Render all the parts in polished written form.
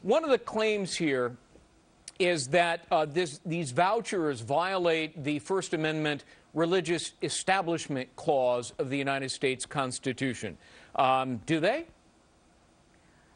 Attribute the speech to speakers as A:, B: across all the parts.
A: One of the claims here is that these vouchers violate the First Amendment Religious Establishment Clause of the United States Constitution. Do they?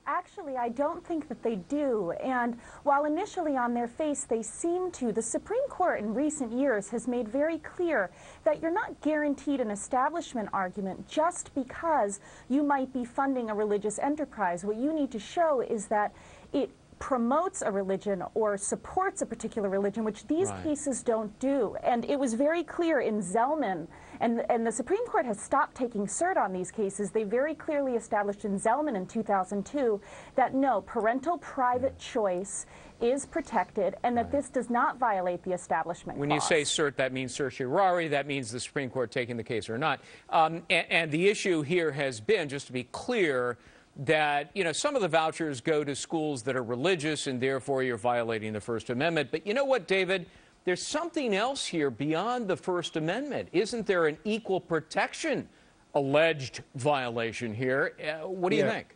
B: Actually, I don't think that they do. And while initially on their face they seem to, the Supreme Court in recent years has made very clear that you're not guaranteed an establishment argument just because you might be funding a religious enterprise. What you need to show is that it promotes a religion or supports a particular religion, which these cases don't do. And it was very clear in Zellman, and the Supreme Court has stopped taking cert on these cases. They very clearly established in Zellman in 2002 that no, parental private choice is protected and that this does not violate the establishment clause.
A: When you say cert, that means certiorari, that means the Supreme Court taking the case or not. And the issue here has been, just to be clear, that, you know, some of the vouchers go to schools that are religious and therefore you're violating the First Amendment. But you know what, David? There's something else here beyond the First Amendment. Isn't there an equal protection alleged violation here? What do you think?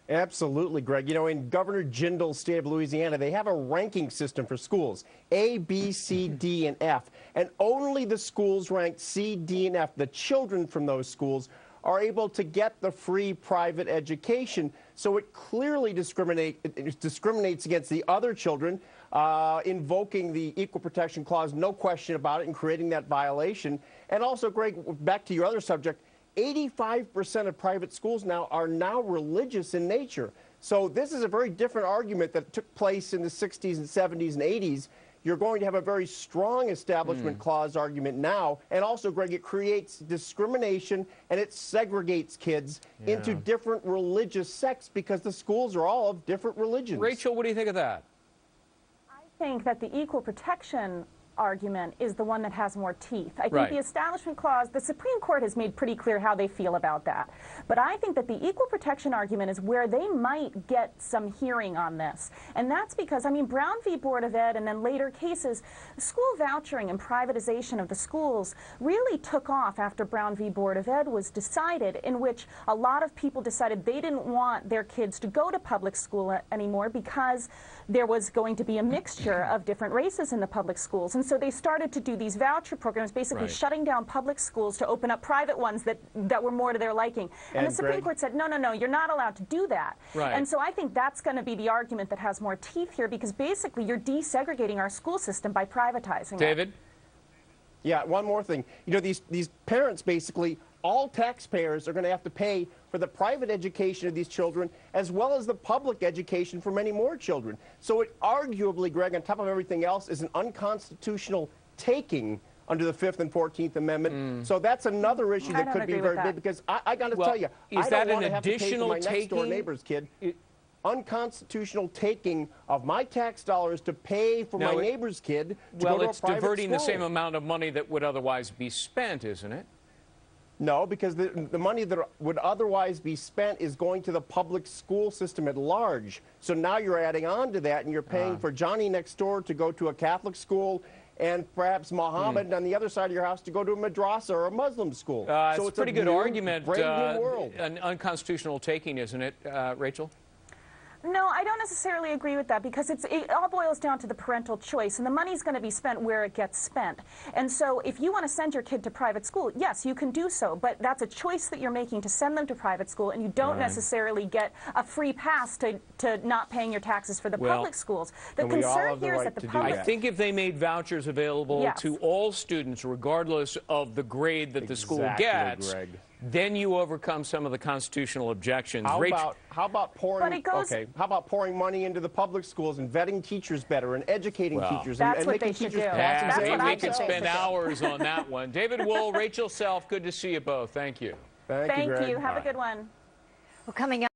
C: Absolutely, Greg. You know, in Governor Jindal's state of Louisiana, they have a ranking system for schools, A, B, C, D, and F. And only the schools ranked C, D, and F, the children from those schools, are able to get the free private education. So it clearly discriminates against the other children, invoking the Equal Protection Clause, no question about it, and creating that violation. And also, Greg, back to your other subject, 85% of private schools now are religious in nature. So this is a very different argument that took place in the 60s and 70s and 80s. You're going to have a very strong Establishment Clause argument now. And also, Greg, it creates discrimination and it segregates kids into different religious sects because the schools are all of different religions.
A: Rachel, what do you think of that?
B: I think that the equal protection argument is the one that has more teeth. I think the Establishment Clause, the Supreme Court has made pretty clear how they feel about that. But I think that the equal protection argument is where they might get some hearing on this. And that's because, I mean, Brown v. Board of Ed and then later cases, school vouchering and privatization of the schools really took off after Brown v. Board of Ed was decided, in which a lot of people decided they didn't want their kids to go to public school anymore because there was going to be a mixture of different races in the public schools. And so they started to do these voucher programs, basically shutting down public schools to open up private ones that were more to their liking. And the Supreme Court said, no, no, no, you're not allowed to do that. And so I think that's going to be the argument that has more teeth here, because basically you're desegregating our school system by privatizing
A: David?
B: it.
C: Yeah, one more thing. You know, these parents basically, all taxpayers are going to have to pay for the private education of these children as well as the public education for many more children. So it arguably, Greg, on top of everything else, is an unconstitutional taking under the 5th and 14th Amendment. So that's another issue that could be very big, because I got to tell you, I don't want to have to pay for my next door neighbor's kid. Unconstitutional taking of my tax dollars to pay for my neighbor's kid to go to a private school.
A: Well, it's diverting the same amount of money that would otherwise be spent, isn't it?
C: No, because the money that would otherwise be spent is going to the public school system at large. So now you're adding on to that, and you're paying for Johnny next door to go to a Catholic school, and perhaps Mohammed on the other side of your house to go to a madrasa or a Muslim school.
A: So it's a pretty good argument.
C: Brave new world.
A: An unconstitutional taking, isn't it, Rachel?
B: No, I don't necessarily agree with that, because it all boils down to the parental choice, and the money's going to be spent where it gets spent. And so if you want to send your kid to private school, yes, you can do so, but that's a choice that you're making to send them to private school, and you don't necessarily get a free pass to not paying your taxes for the public schools. The concern here is that the public...
A: I think if they made vouchers available to all students, regardless of the grade that the school gets,
C: Greg,
A: then you overcome some of the constitutional objections.
C: How about pouring money into the public schools and vetting teachers better and educating teachers and making teachers pass exams?
A: We could spend hours on that one. David Wool, Rachel Self, good to see you both. Thank you.
C: Thank you, Greg.
B: Have a good one.
D: Well, coming up.